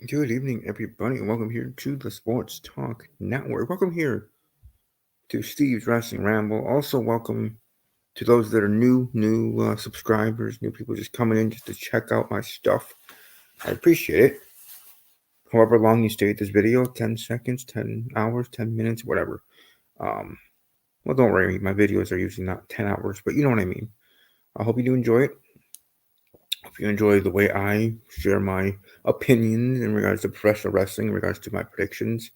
Good evening, everybody, and welcome here to the Sports Talk Network. Welcome here to Steve's Wrestling Ramble. Also, welcome to those that are new subscribers, new people just coming in just to check out my stuff. I appreciate it. However long you stay at this video, 10 seconds, 10 hours, 10 minutes, whatever. Um, well, don't worry, my videos are usually not 10 hours, but you know what I mean. I hope you do enjoy it. Hope you enjoy the way I share my opinions in regards to professional wrestling, in regards to my predictions.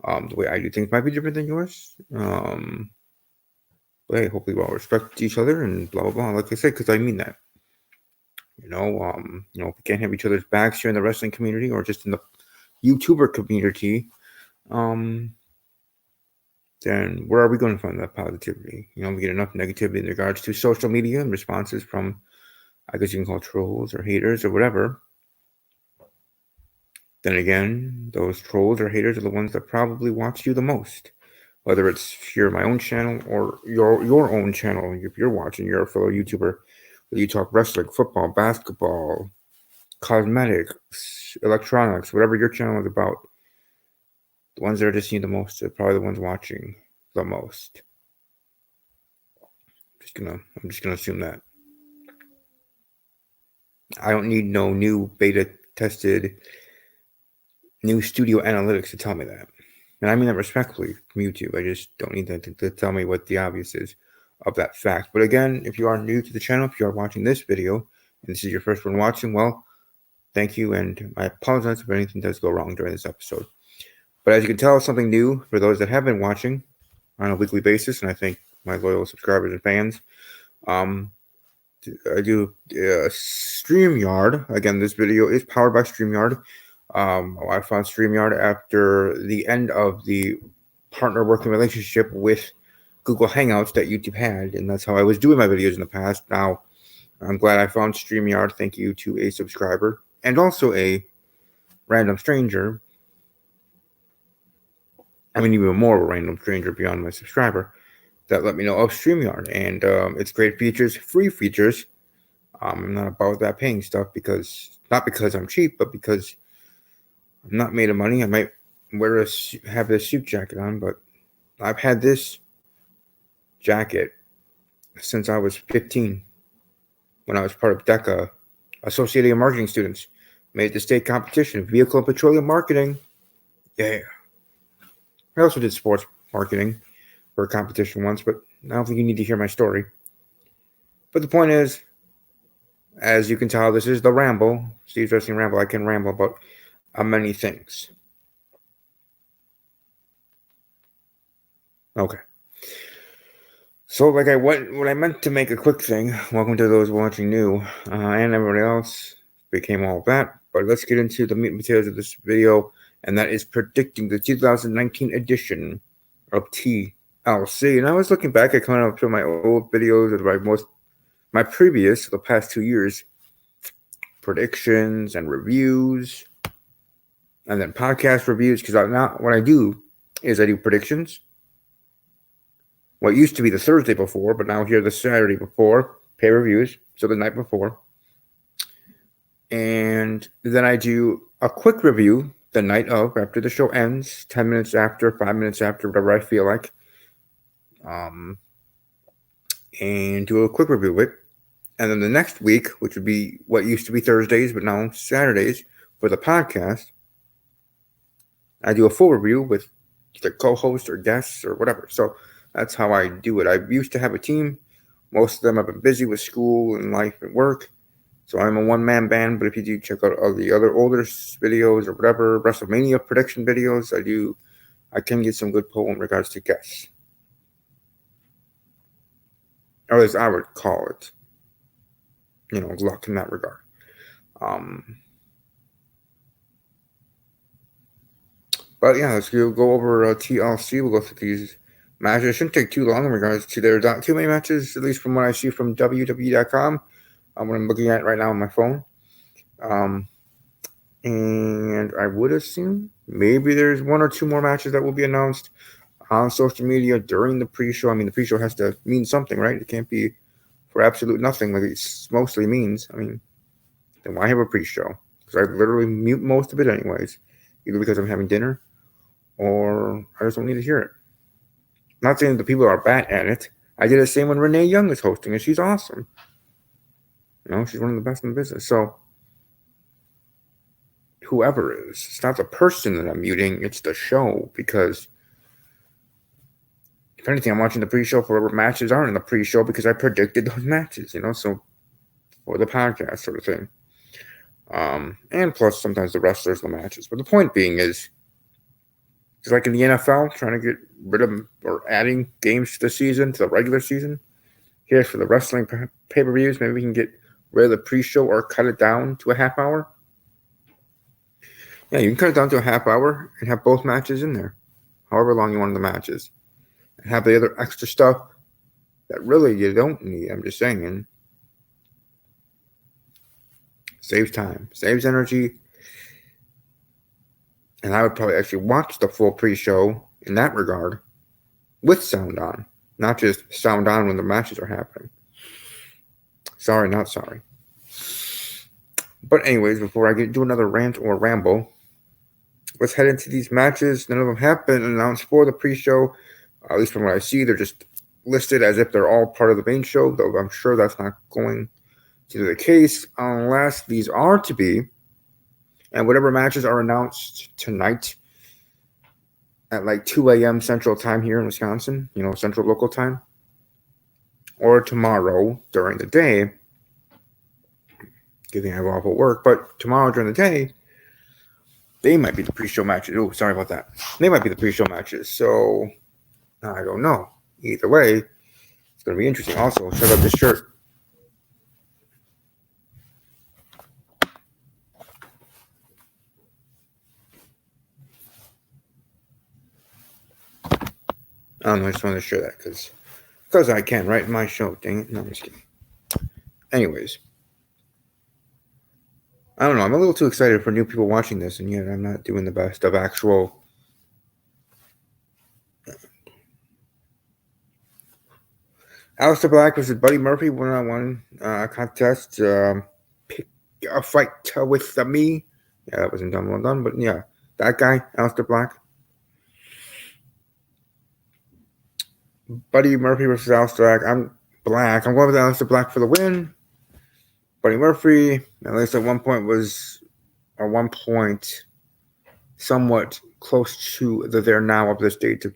The way I do things might be different than yours. But hey, hopefully we all respect each other and blah blah blah. Like I said, because I mean that. If we can't have each other's backs here in the wrestling community or just in the YouTuber community, um, then where are we going to find that positivity? We get enough negativity in regards to social media and responses from, I guess you can call trolls or haters or whatever. Then again, those trolls or haters are the ones that probably watch you the most. Whether it's here my own channel or your own channel, if you're watching, you're a fellow YouTuber, whether you talk wrestling, football, basketball, cosmetics, electronics, whatever your channel is about, the ones that are just seeing the most are probably the ones watching the most. I'm just gonna assume that. I don't need no new beta tested new studio analytics to tell me that. And I mean that respectfully from YouTube. I just don't need that to tell me what the obvious is of that fact. But again, if you are new to the channel, if you are watching this video, and this is your first one watching, well, thank you, and I apologize if anything does go wrong during this episode. But as you can tell, something new for those that have been watching on a weekly basis, and I thank my loyal subscribers and fans. I do StreamYard. Again, this video is powered by StreamYard. I found StreamYard after the end of the partner working relationship with Google Hangouts that YouTube had, and that's how I was doing my videos in the past. Now, I'm glad I found StreamYard. Thank you to a subscriber and also a random stranger. I mean, even more of a random stranger beyond my subscriber that let me know of StreamYard. And it's great features, free features. I'm not about that paying stuff not because I'm cheap, but because I'm not made of money. I might have this suit jacket on, but I've had this jacket since I was 15 when I was part of DECA, Associated of Marketing Students. Made the state competition, vehicle and petroleum marketing. Yeah. I also did sports marketing for a competition once, but I don't think you need to hear my story. But the point is, as you can tell, this is the Ramble, Steve's Wrestling Ramble. I can ramble about many things. Okay. So, what I meant to make a quick thing. Welcome to those watching new, and everybody else became all of that. But let's get into the meat and potatoes of this video, and that is predicting the 2019 edition of TLC. And I was looking back at kind of some of my old videos of my previous, the past 2 years, predictions and reviews, and then podcast reviews. Because what I do is I do predictions. What used to be the Thursday before, but now here the Saturday before, pay-per-views, so the night before. And then I do a quick review the night of, after the show ends, 10 minutes after, 5 minutes after, whatever I feel like. And do a quick review of it. And then the next week, which would be what used to be Thursdays, but now Saturdays, for the podcast, I do a full review with the co-host or guests or whatever. So that's how I do it. I used to have a team. Most of them have been busy with school and life and work. So I'm a one-man band, but if you do check out all the other older videos or whatever, WrestleMania prediction videos, I can get some good pull in regards to guests. Or as I would call it. Luck in that regard. But yeah, let's go over TLC. We'll go through these matches. It shouldn't take too long in regards to there's not too many matches, at least from what I see from WWE.com. What I'm looking at right now on my phone. And I would assume maybe there's one or two more matches that will be announced on social media during the pre-show. I mean, the pre-show has to mean something, right? It can't be for absolute nothing like it mostly means. I mean, then why have a pre-show? because I literally mute most of it anyways, either because I'm having dinner or I just don't need to hear it. I'm not saying the people are bad at it. I did the same when Renee Young is hosting, and she's awesome. She's one of the best in the business. So whoever it is, it's not the person that I'm muting, it's the show, because if anything, I'm watching the pre-show for whatever matches are in the pre-show because I predicted those matches, so for the podcast sort of thing. And plus sometimes the wrestlers, the matches. But the point being is, it's like in the NFL, trying to get rid of or adding games to the season, to the regular season. Here for the wrestling pay-per-views, maybe we can get rid of the pre-show or cut it down to a half hour. Yeah, you can cut it down to a half hour and have both matches in there, however long you want the matches. And have the other extra stuff that really you don't need. I'm just saying. Saves time, saves energy. And I would probably actually watch the full pre-show in that regard with sound on, not just sound on when the matches are happening. Sorry, not sorry. But anyways, before I do another rant or ramble, let's head into these matches. None of them have been announced for the pre-show. At least from what I see, they're just listed as if they're all part of the main show, though I'm sure that's not going to be the case unless these are to be. And whatever matches are announced tonight at like 2 a.m. Central Time here in Wisconsin, Central Local Time, or tomorrow during the day. Good thing I have awful work, but tomorrow during the day, they might be the pre-show matches. Oh, sorry about that. They might be the pre-show matches. So, I don't know. Either way, it's going to be interesting. Also, check out this shirt. I don't know. I just wanted to share that because I can, right? My show. Dang it. No, I'm just kidding. Anyways. I don't know. I'm a little too excited for new people watching this, and yet I'm not doing the best of actual. Aleister Black versus Buddy Murphy one-on-one contest. Pick a fight with me. Yeah, that wasn't done well done, but yeah, that guy, Aleister Black. Buddy Murphy versus Aleister Black. I'm Black. I'm going with Aleister Black for the win. Buddy Murphy, at least at one point, somewhat close to the there now of this date to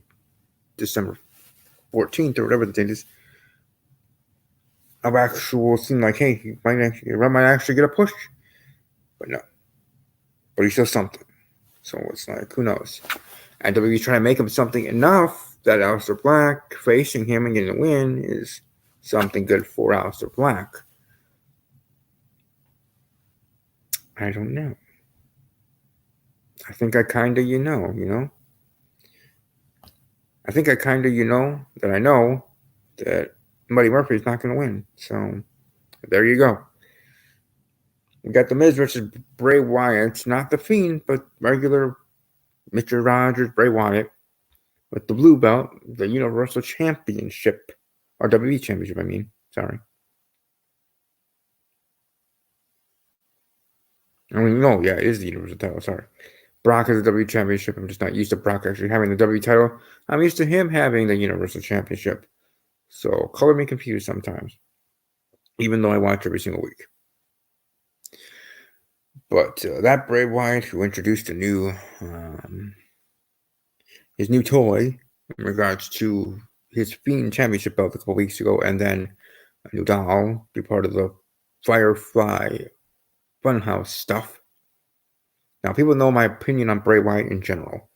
December 14th or whatever the date is. Of actual seem like, hey, he might actually get a push, but no. But he's still something. So it's like, who knows? And WWE trying to make him something enough that Aleister Black facing him and getting a win is something good for Aleister Black. I don't know. I think I kinda know. I think I kinda that I know that Buddy Murphy is not going to win. So there you go. We got The Miz versus Bray Wyatt. Not the Fiend, but regular Mr. Rogers, Bray Wyatt, with the blue belt, the Universal Championship. Or WWE Championship, I mean. Sorry. No, yeah, it is the Universal title. Sorry. Brock has the WWE Championship. I'm just not used to Brock actually having the WWE title. I'm used to him having the Universal Championship. So color me confused sometimes, even though I watch every single week. But that Bray Wyatt, who introduced his new toy in regards to his Fiend Championship belt a couple weeks ago, and then a new doll, be part of the Firefly Funhouse stuff. Now, people know my opinion on Bray Wyatt in general.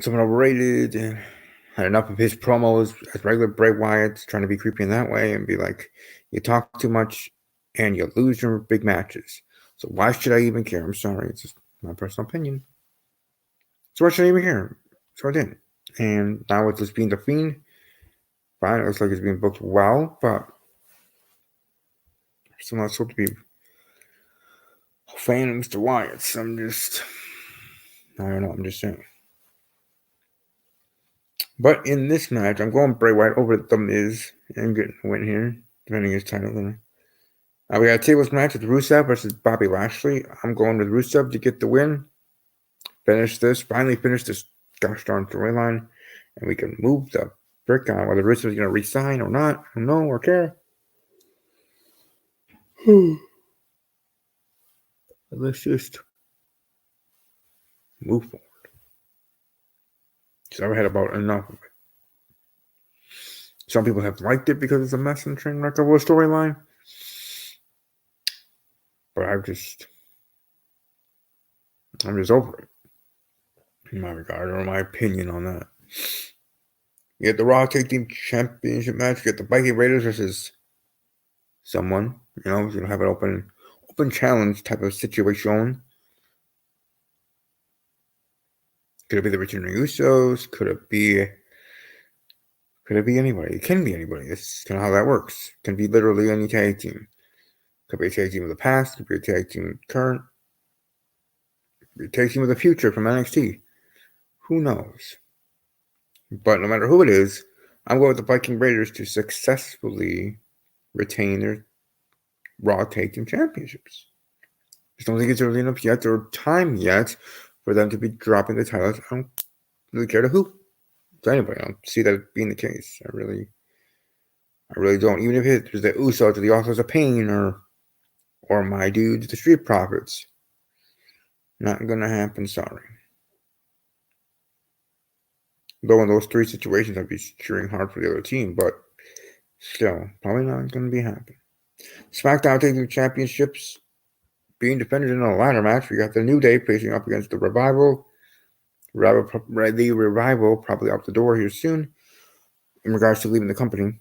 Someone overrated, had enough of his promos as regular Bray Wyatt, trying to be creepy in that way and be like, you talk too much and you lose your big matches. So why should I even care? I'm sorry. It's just my personal opinion. So why should I even care? So I didn't. And now with this being the Fiend, fine, it looks like it's being booked well, but I'm still not supposed to be a fan of Mr. Wyatt. So I don't know, I'm just saying. But in this match, I'm going Bray Wyatt over The Miz and getting a win here, defending his title. We got a tables match with Rusev versus Bobby Lashley. I'm going with Rusev to get the win. Finally finish this gosh darn storyline, and we can move the brick on whether Rusev is going to resign or not. I don't know or care. Let's just move forward. So I've had about enough of it. Some people have liked it because it's a mess and train wreck of a storyline. But I'm just over it. In my regard, or my opinion on that. You get the Raw Tag Team Championship match. You get the Viking Raiders versus someone. You have an open challenge type of situation. Could it be the returning Usos? Could it be anybody? It can be anybody. That's kind of how that works. It can be literally any tag team. Could be a tag team of the past. Could be a tag team current. Could be a tag team of the future from NXT. Who knows? But no matter who it is, I'm going with the Viking Raiders to successfully retain their Raw Tag Team Championships. I don't think it's early enough yet or time yet for them to be dropping the titles. I don't really care to who. To anybody. I don't see that being the case. I really don't. Even if it's the Usos or the Authors of Pain or my dudes, the Street Profits. Not gonna happen, sorry. Though in those three situations I'd be cheering hard for the other team, but still, probably not gonna be happening. SmackDown Tag Team Championships being defended in a ladder match. We got the New Day facing up against the Revival. The Revival probably out the door here soon in regards to leaving the company.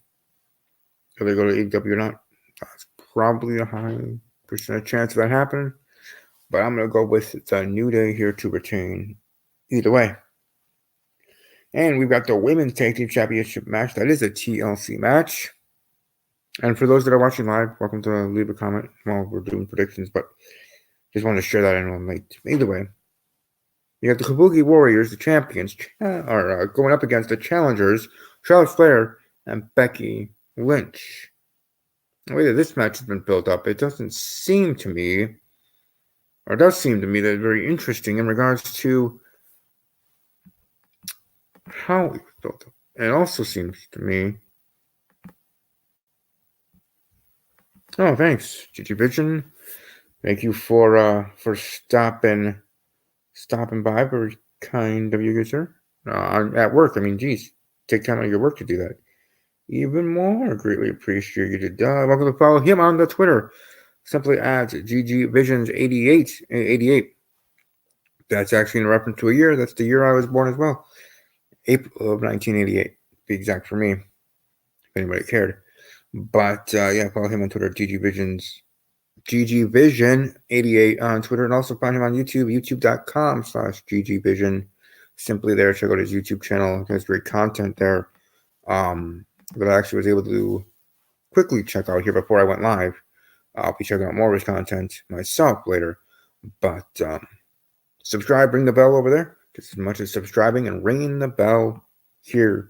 If they go to AEW or not, that's probably a high percentage chance of that happening. But I'm going to go with the New Day here to retain either way. And we've got the Women's Tag Team Championship match. That is a TLC match. And for those that are watching live, welcome to leave a comment while we're doing predictions. But just wanted to share that in late. Either way, you got the Kabuki Warriors, the champions, are going up against the challengers, Charlotte Flair and Becky Lynch. The way that this match has been built up, it doesn't seem to me, or it does seem to me that it's very interesting in regards to how it was built up. It also seems to me. Oh, thanks, Gigi Vision. Thank you for stopping by. Very kind of you, good sir. I'm at work. I mean, geez, take time out of your work to do that. Even more greatly appreciated. Welcome to follow him on the Twitter. Simply at GGVisions88. That's actually in reference to a year. That's the year I was born as well. April of 1988, to be exact for me, if anybody cared. But follow him on Twitter, GGVision88 on Twitter, and also find him on YouTube, youtube.com/GGVision. Simply there, check out his YouTube channel. He has great content there that I actually was able to quickly check out here before I went live. I'll be checking out more of his content myself later. But subscribe, ring the bell over there. Just as much as subscribing and ringing the bell here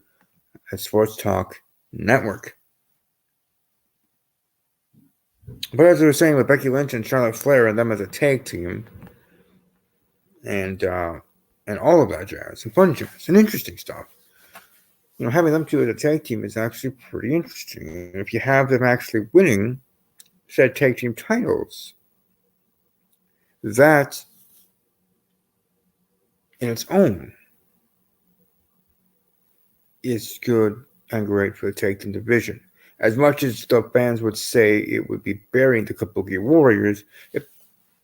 at Sports Talk Network. But as I was saying with Becky Lynch and Charlotte Flair and them as a tag team, and all of that jazz, and fun jazz, and interesting stuff. Having them two as a tag team is actually pretty interesting. If you have them actually winning said tag team titles, that in its own is good and great for the tag team division. As much as the fans would say it would be burying the Kabuki Warriors, but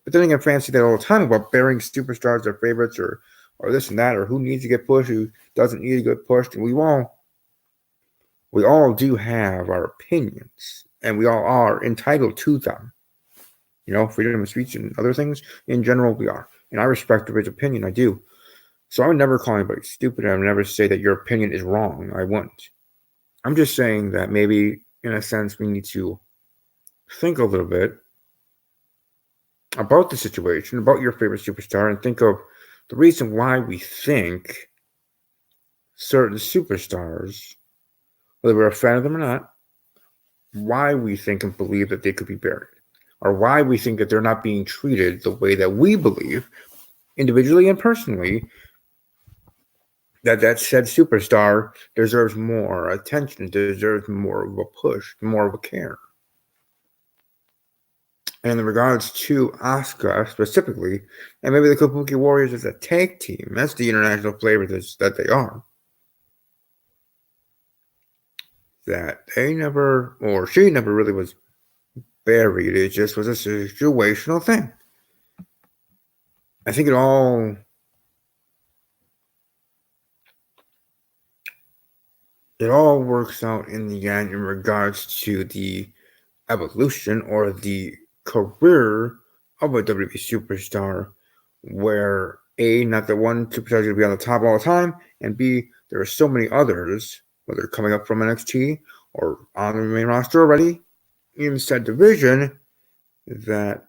then again, fans say that all the time about burying superstars, their favorites, or this and that, or who needs to get pushed, who doesn't need to get pushed, and we all do have our opinions, and we all are entitled to them. Freedom of speech and other things, in general, we are. And I respect his opinion, I do. So I would never call anybody stupid. I would never say that your opinion is wrong. I wouldn't. I'm just saying that maybe, in a sense, we need to think a little bit about the situation, about your favorite superstar, and think of the reason why we think certain superstars, whether we're a fan of them or not, why we think and believe that they could be buried. or why we think that they're not being treated the way that we believe, individually and personally, that said superstar deserves more attention, deserves more of a push, more of a care. And in regards to Asuka specifically, and maybe the Kabuki Warriors as a tag team, that's the international flavor that they are. That they never, or she never really was buried. It just was a situational thing. I think it all works out in the end in regards to the evolution or the career of a WWE superstar, where A, not the one superstar is going to be on the top all the time, and B, there are so many others, whether coming up from NXT or on the main roster already in said division, that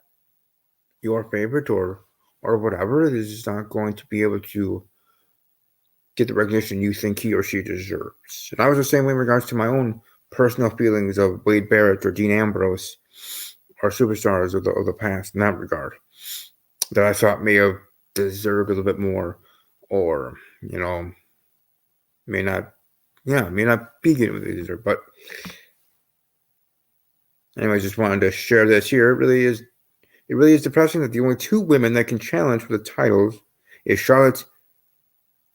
your favorite or whatever is not going to be able to get the recognition you think he or she deserves. And I was the same way in regards to my own personal feelings of Wade Barrett or Dean Ambrose or superstars of the past in that regard, that I thought may have deserved a little bit more, or may not, may not be getting what they deserve. But anyway, just wanted to share this here. It really is depressing that the only two women that can challenge for the titles is Charlotte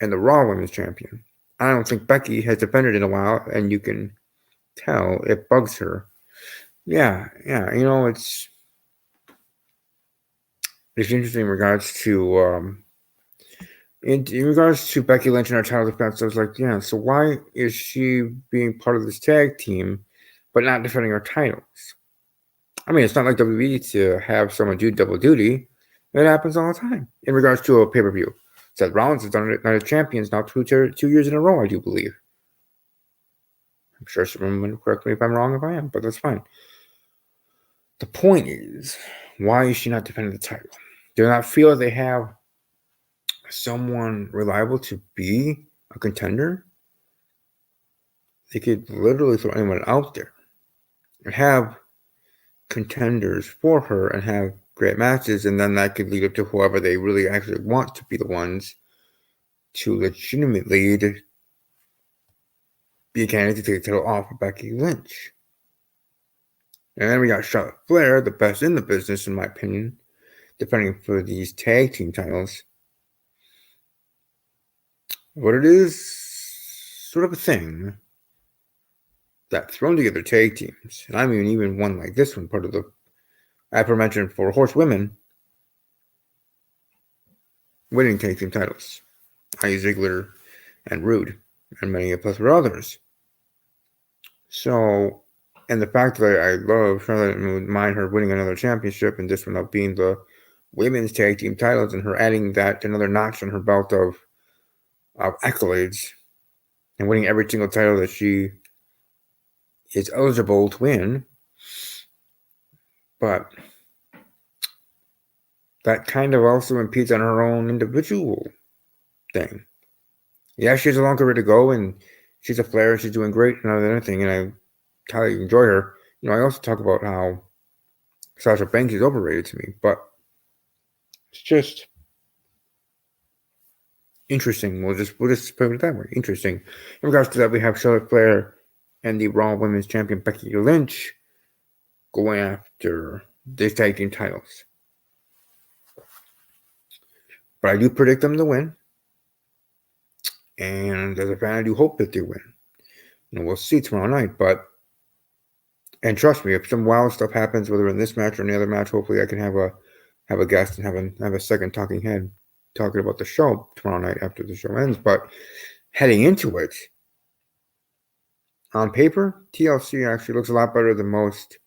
and the Raw Women's Champion. I don't think Becky has defended in a while, and you can tell it bugs her. Yeah, it's interesting in regards to in regards to Becky Lynch and her title defense. I was like, yeah, so why is she being part of this tag team, but not defending her titles? I mean, it's not like WWE to have someone do double duty. It happens all the time in regards to a pay-per-view. Seth Rollins has done it, not as champions now 2 years in a row, I do believe. I'm sure someone will correct me if I'm wrong, if I am, but that's fine. The point is, why is she not defending the title? Do not feel they have someone reliable to be a contender? They could literally throw anyone out there and have contenders for her and have great matches, and then that could lead up to whoever they really actually want to be the ones to legitimately be a candidate to take the title off of Becky Lynch. And then we got Charlotte Flair, the best in the business, in my opinion, defending for these tag team titles. But it is sort of a thing that thrown together tag teams, and I mean even one like this one, part of the aforementioned four horsewomen, winning tag team titles, i.e. Ziggler and Rude, and many a plethora of others. So, and the fact that I love Charlotte and would mind her winning another championship, and this one up being the women's tag team titles, and her adding that another notch on her belt of accolades, and winning every single title that she is eligible to win. But that kind of also impedes on her own individual thing. Yeah, she has a long career to go, and she's a Flair, she's doing great and other thing, and I highly enjoy her. I also talk about how Sasha Banks is overrated to me, but it's just interesting. We'll just put it that way. Interesting. In regards to that, we have Charlotte Flair and the Raw Women's Champion Becky Lynch going after these tag team titles. But I do predict them to win. And as a fan, I do hope that they win. We'll see tomorrow night. And trust me, if some wild stuff happens, whether in this match or any other match, hopefully I can have a guest and have a second talking head talking about the show tomorrow night after the show ends. But heading into it, on paper, TLC actually looks a lot better than most,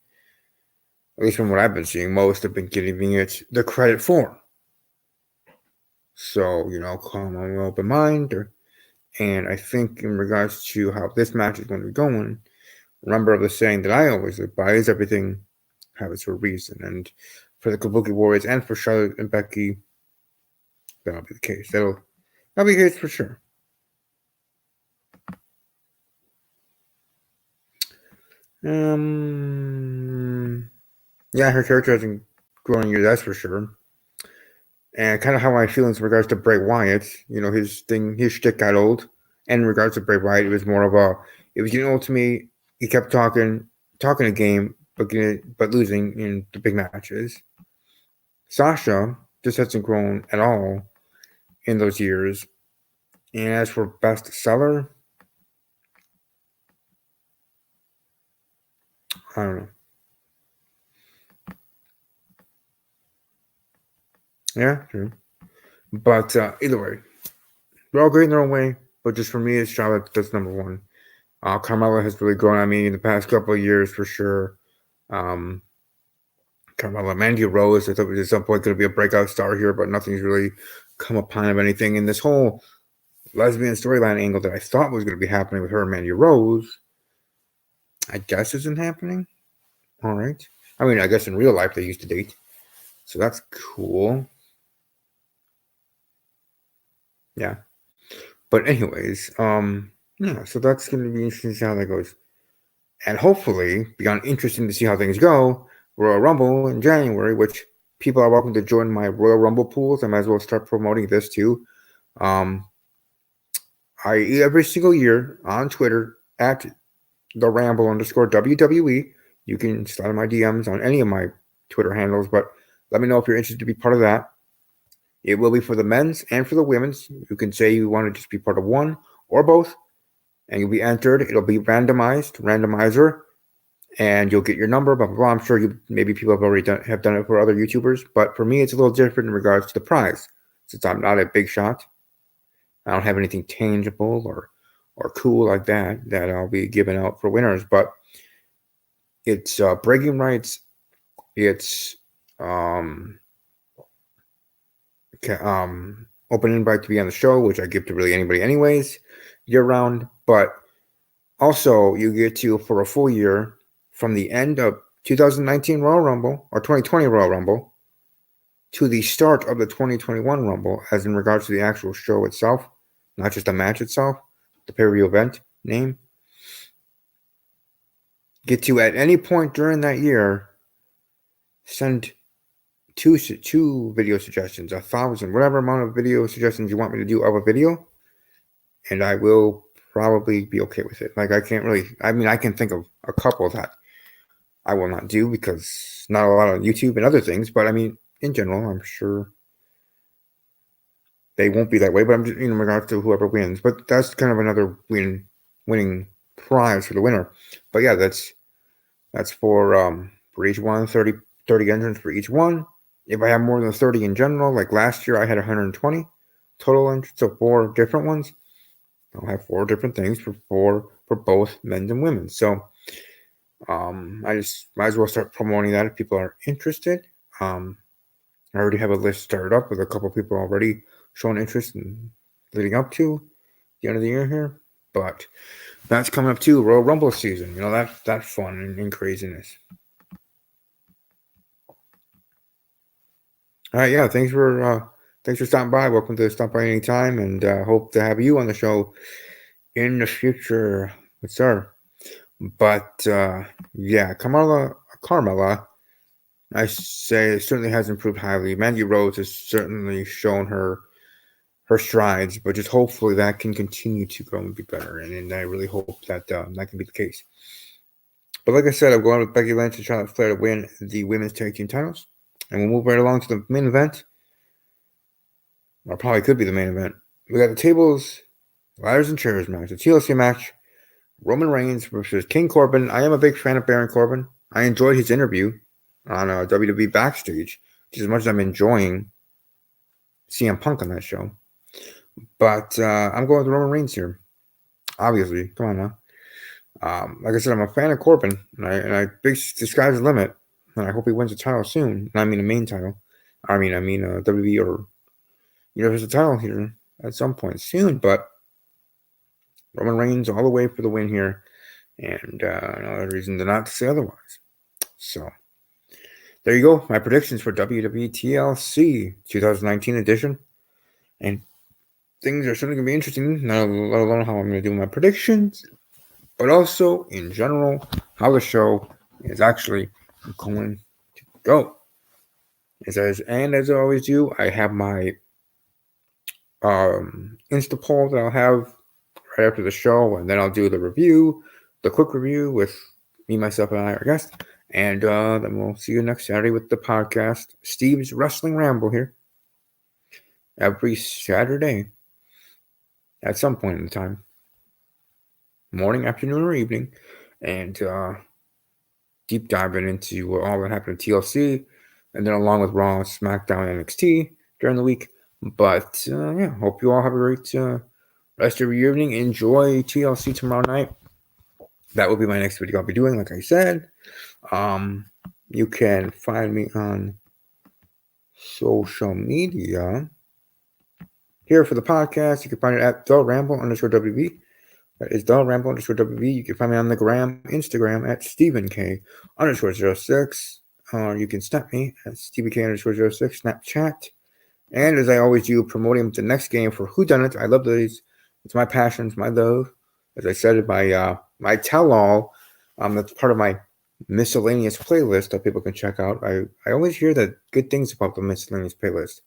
at least from what I've been seeing. Most have been giving it the credit for. So, calm on open mind. And I think in regards to how this match is going to be going, remember the saying that I always live by is everything happens for a reason. And for the Kabuki Warriors and for Charlotte and Becky, that'll be the case. That'll be the case for sure. Yeah, her character hasn't grown in years, that's for sure. And kind of how my feelings in regards to Bray Wyatt, his shtick got old. And in regards to Bray Wyatt, it was more of it was getting old to me. He kept talking a game, but losing in the big matches. Sasha just hasn't grown at all in those years. And as for best seller, I don't know. Yeah, true. But either way, they're all great in their own way. But just for me, it's Charlotte that's number one. Carmella has really grown on me in the past couple of years for sure. Um, Carmella, Mandy Rose, I thought was at some point going to be a breakout star here, but nothing's really come upon of anything. And this whole lesbian storyline angle that I thought was going to be happening with her and Mandy Rose, I guess isn't happening. All right. I mean, I guess in real life they used to date. So that's cool. Yeah. But anyways, yeah, so that's gonna be interesting to see how that goes. And hopefully, beyond interesting to see how things go, Royal Rumble in January, which people are welcome to join my Royal Rumble pools. I might as well start promoting this too. Um, I every single year on Twitter at the Ramble _ WWE. You can slide my DMs on any of my Twitter handles, but let me know if you're interested to be part of that. It will be for the men's and for the women's. You can say you want to just be part of one or both, and you'll be entered. It'll be randomizer, and you'll get your number. Blah blah blah. I'm sure maybe people have already done it for other YouTubers, but for me, it's a little different in regards to the prize, since I'm not a big shot. I don't have anything tangible or cool like that I'll be giving out for winners. But it's bragging rights. It's open invite to be on the show, which I give to really anybody anyways, year round. But also you get to, for a full year, from the end of 2019 Royal Rumble or 2020 Royal Rumble to the start of the 2021 Rumble, as in regards to the actual show itself, not just the match itself, the pay-per-view event name, get to at any point during that year send two video suggestions, 1,000, whatever amount of video suggestions you want me to do of a video, and I will probably be okay with it. Like, I can think of a couple that I will not do because not a lot on YouTube and other things, but I mean, in general, I'm sure they won't be that way, but I'm just, in regards to whoever wins. But that's kind of another winning prize for the winner. But yeah, that's for each one, 30 entrants for each one. If I have more than 30 in general, like last year I had 120 total entrants, so 4 different ones. I'll have 4 different things for both men and women. So I just might as well start promoting that if people are interested. I already have a list started up with a couple people already showing interest in leading up to the end of the year here. But that's coming up too, Royal Rumble season. That's fun and craziness. All right, yeah. Thanks for stopping by. Welcome to Stop By Anytime, and hope to have you on the show in the future, sir. But yeah, Carmella, I say, certainly has improved highly. Mandy Rose has certainly shown her strides, but just hopefully that can continue to grow and be better. And I really hope that that can be the case. But like I said, I'm going with Becky Lynch and Charlotte Flair to win the women's tag team titles. And we'll move right along to the main event. Or probably could be the main event. We got the tables, ladders, and chairs match. The TLC match, Roman Reigns versus King Corbin. I am a big fan of Baron Corbin. I enjoyed his interview on WWE Backstage, just as much as I'm enjoying CM Punk on that show. But I'm going with Roman Reigns here. Obviously, come on now. Like I said, I'm a fan of Corbin, and I big the sky's the limit. And I hope he wins the title soon. And I mean the main title. I mean WWE or Universal title here at some point soon. But Roman Reigns all the way for the win here, and no reason to not say otherwise. So there you go. My predictions for WWE TLC 2019 edition, and things are certainly going to be interesting, not let alone how I'm going to do my predictions, but also in general how the show is actually going to go. And as I always do, I have my Insta poll that I'll have right after the show, and then I'll do the quick review with me, myself, and I, our guest. And then we'll see you next Saturday with the podcast, Steve's Wrestling Ramble here. Every Saturday at some point in the time. Morning, afternoon, or evening. And deep diving into all that happened in TLC. And then along with Raw, SmackDown, NXT during the week. But yeah, hope you all have a great rest of your evening. Enjoy TLC tomorrow night. That will be my next video I'll be doing, like I said. You can find me on social media. Here for the podcast, you can find it at the Ramble_WB. That is the Ramble_WB. You can find me on the gram, Instagram at StephenK_06. You can snap me at StephenK_06, Snapchat. And as I always do, promoting the next game for Whodunit. I love these. It's my passion, it's my love. As I said in my tell-all, that's part of my miscellaneous playlist that people can check out. I always hear that good things about the miscellaneous playlist.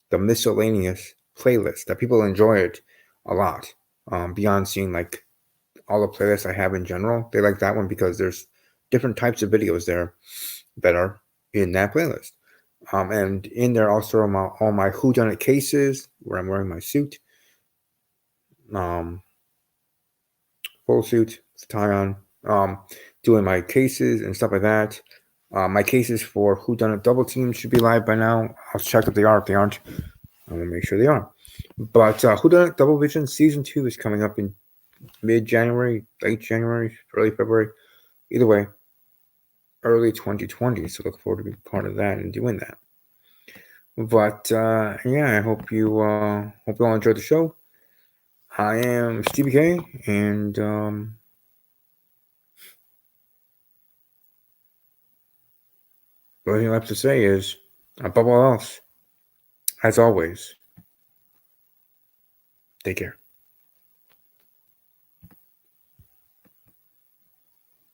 The miscellaneous playlist, that people enjoy it a lot. Beyond seeing like all the playlists I have in general, they like that one because there's different types of videos there that are in that playlist. And in there also are all my Whodunit cases where I'm wearing my suit, full suit, tie on, doing my cases and stuff like that. My cases for Whodunit Double Team should be live by now. I'll check if they are. If they aren't, I'm gonna make sure they are. But Whodunit Double Vision Season 2 is coming up in mid-January, late January, early February. Either way, early 2020. So look forward to being part of that and doing that. But yeah, I hope you all enjoyed the show. I am Stevie K, and the only thing I have to say is, above all else, as always, take care.